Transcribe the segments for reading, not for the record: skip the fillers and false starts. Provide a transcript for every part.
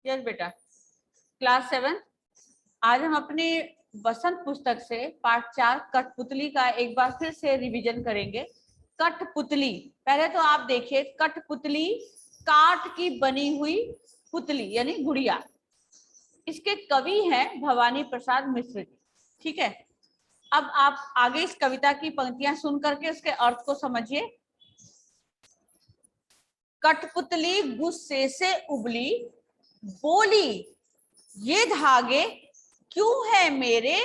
Yes बेटा, class 7। आज हम अपने बसंत पुस्तक से पाठ 4 कठपुतली का एक बार फिर से रिवीजन करेंगे। कठपुतली, पहले तो आप देखिए, कठपुतली काठ की बनी हुई पुतली यानी गुड़िया। इसके कवि हैं भवानी प्रसाद मिश्र जी। ठीक है, अब आप आगे इस कविता की पंक्तियां सुन करके उसके अर्थ को समझिए। कठपुतली गुस्से से उबली, बोली ये धागे क्यों है मेरे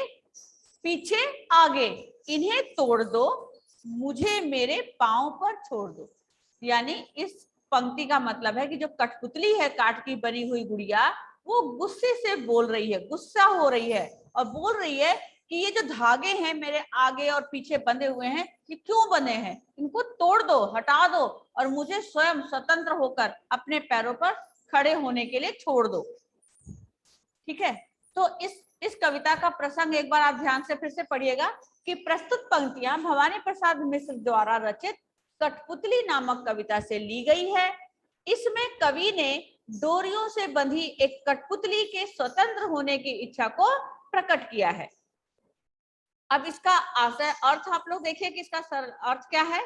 पीछे आगे, इन्हें तोड़ दो, मुझे मेरे पांव पर छोड़ दो। यानी इस पंक्ति का मतलब है कि जो कठपुतली है, काठ की बनी हुई गुड़िया, वो गुस्से से बोल रही है, गुस्सा हो रही है और बोल रही है कि ये जो धागे हैं मेरे आगे और पीछे बंधे हुए हैं, ये क्यों बंधे हैं, इनको तोड़ दो, हटा दो और मुझे स्वयं स्वतंत्र होकर अपने पैरों पर खड़े होने के लिए छोड़ दो। ठीक है, तो इस कविता का प्रसंग एक बार आप ध्यान से फिर से पढ़िएगा कि प्रस्तुत पंक्तियां भवानी प्रसाद मिश्र द्वारा रचित कठपुतली नामक कविता से ली गई है। इसमें कवि ने डोरियों से बंधी एक कठपुतली के स्वतंत्र होने की इच्छा को प्रकट किया है। अब इसका आशय अर्थ आप लोग देखिए कि इसका अर्थ क्या है।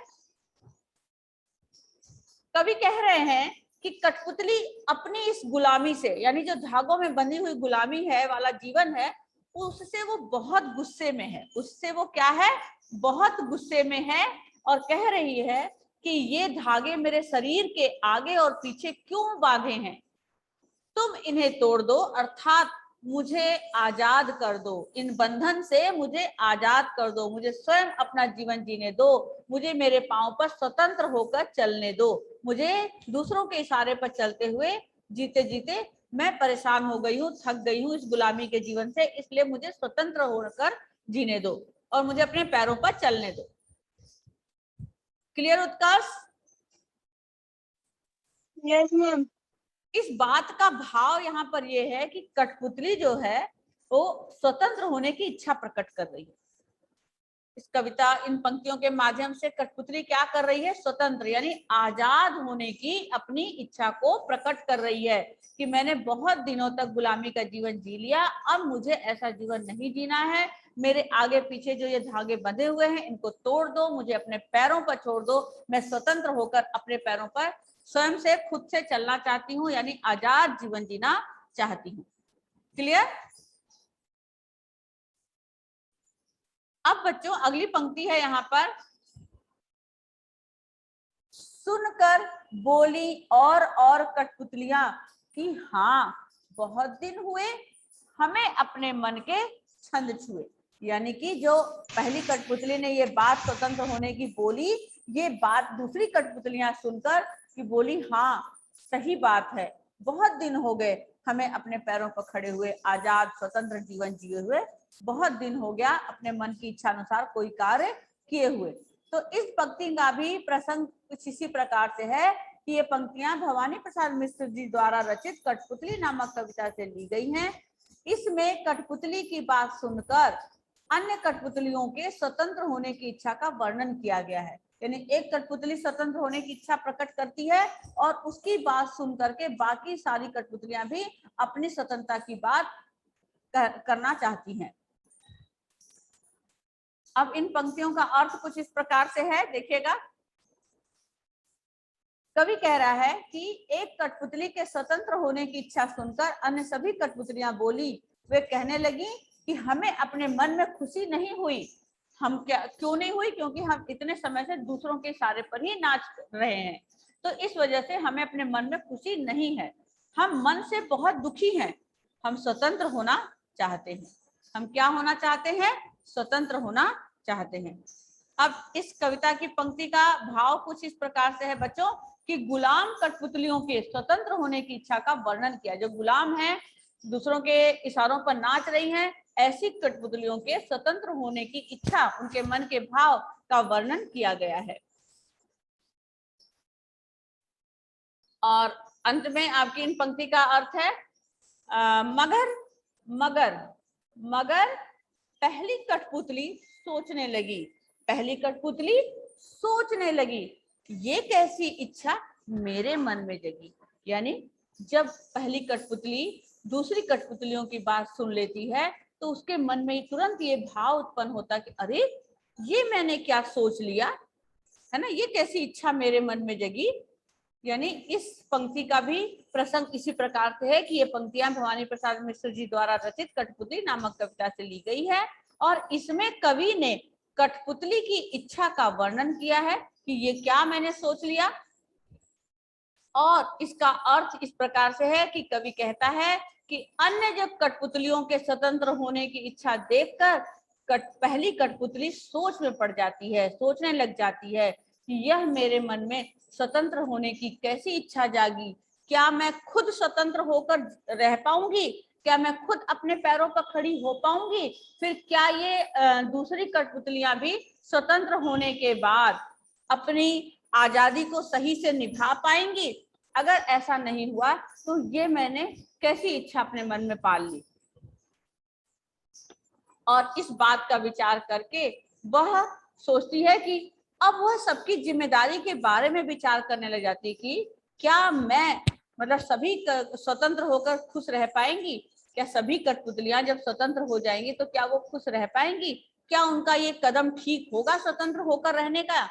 कवि कह रहे हैं कि कठपुतली अपनी इस गुलामी से, यानी जो धागों में बंधी हुई गुलामी है वाला जीवन है, उससे वो बहुत गुस्से में है। उससे वो क्या है, बहुत गुस्से में है और कह रही है कि ये धागे मेरे शरीर के आगे और पीछे क्यों बांधे हैं, तुम इन्हें तोड़ दो, अर्थात मुझे आजाद कर दो, इन बंधन से मुझे आजाद कर दो, मुझे स्वयं अपना जीवन जीने दो, मुझे मेरे पांव पर स्वतंत्र होकर चलने दो। मुझे दूसरों के इशारे पर चलते हुए जीते जीते मैं परेशान हो गई हूँ, थक गई हूँ इस गुलामी के जीवन से, इसलिए मुझे स्वतंत्र होकर जीने दो और मुझे अपने पैरों पर चलने दो। क्लियर उत्कर्ष? Yes ma'am. इस बात का भाव यहाँ पर यह है कि कठपुतली जो है वो स्वतंत्र होने की इच्छा प्रकट कर रही है। इस कविता, इन पंक्तियों के माध्यम से कठपुतली क्या कर रही है, स्वतंत्र यानी आजाद होने की अपनी इच्छा को प्रकट कर रही है कि मैंने बहुत दिनों तक गुलामी का जीवन जी लिया, अब मुझे ऐसा जीवन नहीं जीना है, मेरे आगे पीछे जो ये धागे बंधे हुए हैं इनको तोड़ दो, मुझे अपने पैरों पर छोड़ दो, मैं स्वतंत्र होकर अपने पैरों पर स्वयं से खुद से चलना चाहती हूँ, यानी आजाद जीवन जीना चाहती हूँ। क्लियर? अब बच्चों अगली पंक्ति है यहाँ पर, सुनकर बोली और कठपुतलियां कि हाँ बहुत दिन हुए हमें अपने मन के छंद छुए। यानी कि जो पहली कठपुतली ने ये बात स्वतंत्र होने की बोली, ये बात दूसरी कठपुतलियां सुनकर कि बोली हाँ सही बात है, बहुत दिन हो गए हमें अपने पैरों पर खड़े हुए, आजाद स्वतंत्र जीवन जिए हुए, बहुत दिन हो गया अपने मन की इच्छा अनुसार कोई कार्य किए हुए। तो इस पंक्ति का भी प्रसंग कुछ इसी प्रकार से है कि ये पंक्तियां भवानी प्रसाद मिश्र जी द्वारा रचित कठपुतली नामक कविता से ली गई हैं। इसमें कठपुतली की बात सुनकर अन्य कठपुतलियों के स्वतंत्र होने की इच्छा का वर्णन किया गया है। यानी एक कठपुतली स्वतंत्र होने की इच्छा प्रकट करती है और उसकी बात सुन करके बाकी सारी कठपुतलियां भी अपनी स्वतंत्रता की बात करना चाहती हैं। अब इन पंक्तियों का अर्थ कुछ इस प्रकार से है, देखिएगा। कवि कह रहा है कि एक कठपुतली के स्वतंत्र होने की इच्छा सुनकर अन्य सभी कठपुतलियां बोली, वे कहने लगी कि हमें अपने मन में खुशी नहीं हुई। हम क्यों नहीं हुई? क्योंकि हम इतने समय से दूसरों के इशारे पर ही नाच रहे हैं, तो इस वजह से हमें अपने मन में खुशी नहीं है, हम मन से बहुत दुखी हैं, हम स्वतंत्र होना चाहते हैं। हम क्या होना चाहते हैं? स्वतंत्र होना चाहते हैं। अब इस कविता की पंक्ति का भाव कुछ इस प्रकार से है बच्चों कि गुलाम कठपुतलियों के स्वतंत्र होने की इच्छा का वर्णन किया। जो गुलाम है, दूसरों के इशारों पर नाच रही हैं, ऐसी कठपुतलियों के स्वतंत्र होने की इच्छा, उनके मन के भाव का वर्णन किया गया है। और अंत में आपकी इन पंक्ति का अर्थ है मगर मगर मगर पहली कठपुतली सोचने लगी, पहली कठपुतली सोचने लगी, ये कैसी इच्छा मेरे मन में जगी। यानी जब पहली कठपुतली दूसरी कठपुतलियों की बात सुन लेती है तो उसके मन में तुरंत ये भाव उत्पन्न होता कि अरे ये मैंने क्या सोच लिया, है ना, ये कैसी इच्छा मेरे मन में जगी। यानी इस पंक्ति का भी प्रसंग इसी प्रकार से है कि ये पंक्तियां भवानी प्रसाद मिश्र जी द्वारा रचित कठपुतली नामक कविता से ली गई है और इसमें कवि ने कठपुतली की इच्छा का वर्णन किया है कि ये क्या मैंने सोच लिया। और इसका अर्थ इस प्रकार से है कि कवि कहता है कि अन्य जो कठपुतलियों के स्वतंत्र होने की इच्छा देखकर पहली कठपुतली सोच में पड़ जाती है, सोचने लग जाती है कि यह मेरे मन में स्वतंत्र होने की कैसी इच्छा जागी, क्या मैं खुद स्वतंत्र होकर रह पाऊंगी, क्या मैं खुद अपने पैरों पर खड़ी हो पाऊंगी, फिर क्या ये दूसरी कठपुतलियां भी स्वतंत्र होने के बाद अपनी आजादी को सही से निभा पाएंगी। अगर ऐसा नहीं हुआ तो ये मैंने कैसी इच्छा अपने मन में पाल ली। और इस बात का विचार करके वह सोचती है कि अब वह सबकी जिम्मेदारी के बारे में विचार करने लग जाती है कि क्या मैं मतलब सभी स्वतंत्र होकर खुश रह पाएंगी, क्या सभी कठपुतलियां जब स्वतंत्र हो जाएंगी तो क्या वो खुश रह पाएंगी, क्या उनका ये कदम ठीक होगा स्वतंत्र होकर रहने का।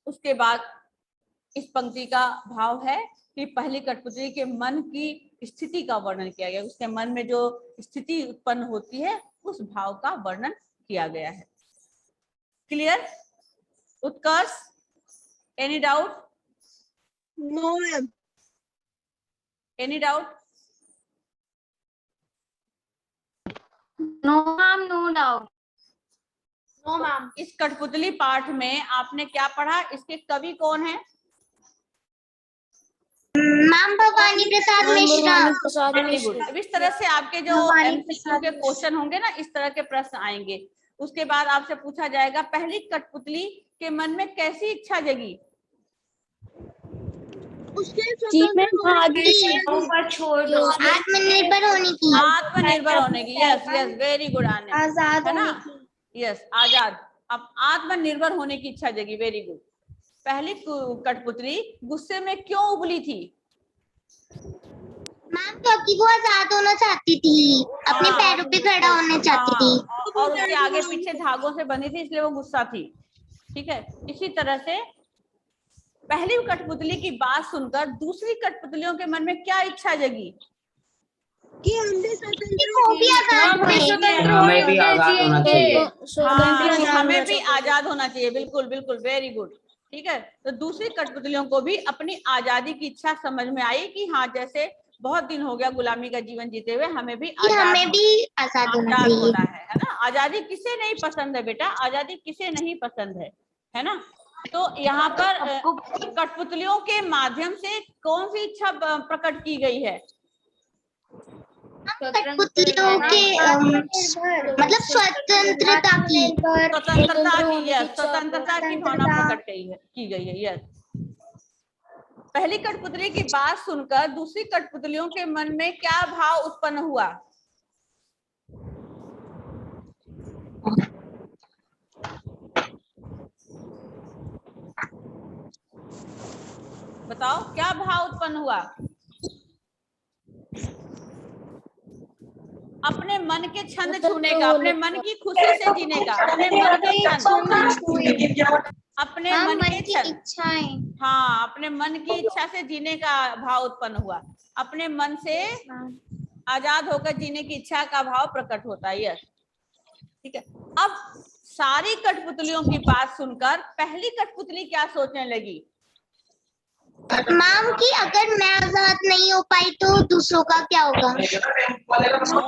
उसके बाद इस पंक्ति का भाव है कि पहली कठपुतली के मन की स्थिति का वर्णन किया गया, उसके मन में जो स्थिति उत्पन्न होती है उस भाव का वर्णन किया गया है। Clear? Utkarsh, any doubt? No ma'am. Any doubt? No ma'am, no doubt. No ma'am. इस कठपुतली पाठ में आपने क्या पढ़ा, इसके कवि कौन है? Ma'am Bhawani Prasad Mishra. Very good. इस तरह से आपके जो एमसीक्यू के क्वेश्चन होंगे ना, इस तरह के प्रश्न आएंगे। उसके बाद आपसे पूछा जाएगा पहली कठपुतली के मन में कैसी इच्छा जगी। आत्मनिर्भर होने की। आत्मनिर्भर होने की। यस यस, वेरी गुड आने, आजाद है ना? होने की। यस, आजाद, अब आत्मनिर्भर होने की इच्छा जगी। Very good. पहली कठपुतली गुस्से में क्यों उबली थी? मैम क्योंकि वो आजाद होना चाहती थी, अपने पैरों पे खड़ा होना चाहती थी। और उसके आगे पीछे धागों से बंधी थी इसलिए वो गुस्सा थी। ठीक है, इसी तरह से पहली कठपुतली की बात सुनकर दूसरी कठपुतलियों के मन में क्या इच्छा जगी कि हम भी स्वतंत्र वो भी आजाद हमें भी आजाद होना चाहिए। हाँ, हमें भी आजाद होना चाहिए। बिल्कुल बिल्कुल, वेरी गुड। ठीक है, तो दूसरी कठपुतलियों को भी अपनी आजादी की इच्छा समझ में आई कि हाँ, जैसे बहुत दिन हो गया गुलामी का जीवन जीते हुए, हमें भी आजाद होना है ना। आजादी किसे नहीं पसंद है बेटा, आजादी किसे नहीं पसंद है ना। तो यहाँ पर कठपुतलियों के माध्यम से कौन सी इच्छा प्रकट की गई है? कठपुतलियों के मतलब स्वतंत्रता की भावना प्रकट की गई है। यस, पहली कठपुतली की बात सुनकर दूसरी कठपुतलियों के मन में क्या भाव उत्पन्न हुआ? बताओ, क्या भाव उत्पन्न हुआ? अपने मन के छंद छूने का, अपने मन की खुशी से जीने का, अपने मन के छंद, अपने मन की इच्छाएं, हाँ, अपने मन की इच्छा से जीने का भाव उत्पन्न हुआ। अपने मन से आजाद होकर जीने की इच्छा का भाव प्रकट होता है। यस, ठीक है। अब सारी कठपुतलियों की बात सुनकर पहली कठपुतली क्या सोचने लगी? मैम कि अगर मैं आजाद नहीं हो पाई तो दूसरों का क्या होगा? नो,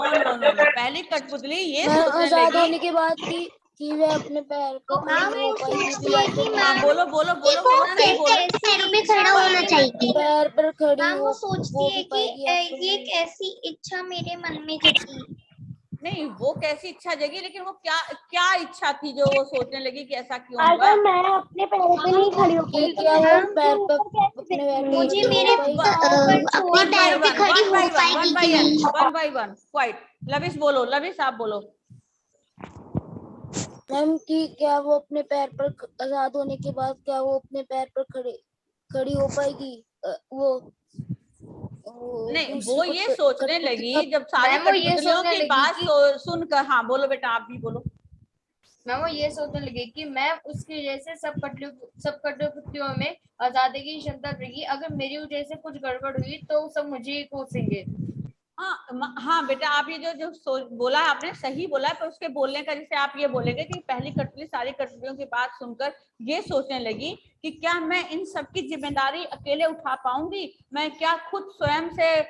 पहली कठपुतली ये आजाद होने के बाद कि वे अपने पैर पर बोलो पैरों पे खड़ा होना चाहिए। पैर पर खड़ी वो सोचती है कि ये कैसी इच्छा मेरे मन में जगी। नहीं, वो कैसी इच्छा जगी, लेकिन वो क्या इच्छा थी जो वो सोचने लगी कि ऐसा क्यों हुआ? अगर मैं अपने पैरों पे नहीं खड़ी हो पाई तो मुझे मेरे अपने पैरों पे खड़ी हो पाएगी कि नहीं? One by one, quite. Lavish बोलो, लविश आप बोलो। मैम कि क्या वो अपने पैर पर आजाद होने के बाद क्या वो अपने पैर पर खड़े खड़ी हो पाएगी। वो नहीं, दूसरी वो ये सोचने लगी जब सारी मैम, वो ये कठपुतलियों सोचने की लगी बात कि- सुनकर, हाँ बोलो बेटा, आप भी बोलो। मैम वो ये सोचने लगे कि मैम उसकी जैसे सब कठपुतलियों में आजादी की क्षमता रहेगी, अगर मेरी वजह से कुछ गड़बड़ हुई तो सब मुझे ही कोसेंगे। हाँ बेटा, आप ये जो बोला है आपने, सही बोला है, पर उसके बोलने का जैसे आप ये बोलेंगे कि पहली कठपुतली सारी कठपुतलियों की बात सुनकर ये सोचने लगी कि क्या मैं इन सब की जिम्मेदारी अकेले उठा पाऊंगी, मैं क्या खुद स्वयं से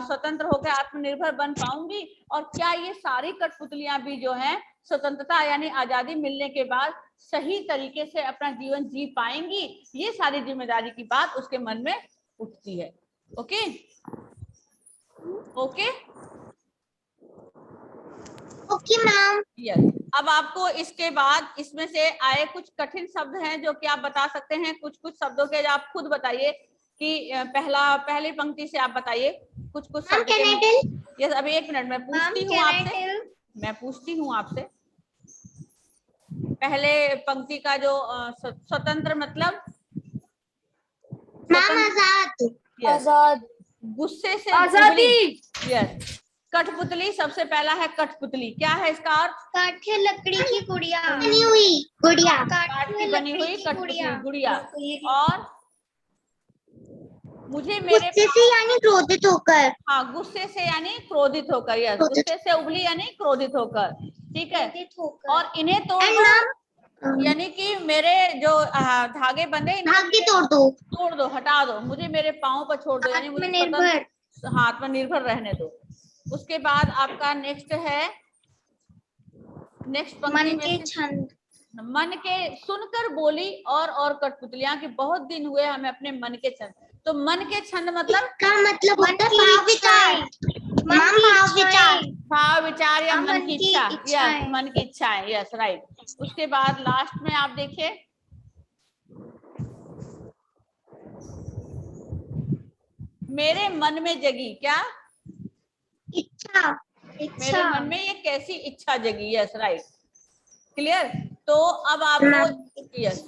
स्वतंत्र होकर आत्मनिर्भर बन पाऊंगी, और क्या ये सारी कठपुतलियां भी जो हैं स्वतंत्रता यानी आजादी मिलने के बाद सही तरीके से अपना जीवन जी पाएंगी, ये सारी जिम्मेदारी की बात उसके मन में उठती है। Okay okay okay ma'am. Yes. अब आपको इसके बाद इसमें से आए कुछ कठिन शब्द हैं जो कि आप बता सकते हैं, कुछ कुछ शब्दों के आप खुद बताइए कि पहली पंक्ति से आप बताइए कुछ कुछ मैम शब्द कैन आई के। टेल? यस, अभी एक मिनट, मैं पूछती हूँ आपसे, पहले पंक्ति का जो स्वतंत्र मतलब मैम आजाद। यस, आजाद। गुस्से से आजादी। यस, कठपुतली सबसे पहला है कठपुतली, क्या है इसका अर्थ? काठ की लकड़ी की गुड़िया। बनी हुई गुड़िया। काठ की बनी हुई लकड़ी की कठपुतली गुड़िया। और मुझे मेरे गुस्से से यानी क्रोधित होकर। हाँ, गुस्से से यानी क्रोधित होकर, यस, गुस्से से उबली यानी क्रोधित होकर, ठीक है। और इन्हें तोड़ एंड दो मैम यानी कि मेरे जो धागे बंधे इन्हें धागे तोड़ दो। हटा दो, मुझे मेरे पाँव पर छोड़ दो, यानी मुझे स्वतंत्र हाथ पर निर्भर रहने दो। उसके बाद आपका नेक्स्ट पंक्ति में छंद। मन के सुनकर बोली और कठपुतलियां कि बहुत दिन हुए हमें अपने मन के छंद। तो मन के छंद मतलब का मतलब होता है भाव विचार। मैम भाव विचार या मन की इच्छा, यस, इच्छाएं। मन की इच्छाएं, यस, राइट। उसके बाद लास्ट में आप देखिए, मेरे मन में जगी क्या? इच्छा। मेरे मन में ये कैसी इच्छा जगी, यस, राइट, क्लियर। तो अब आपको यस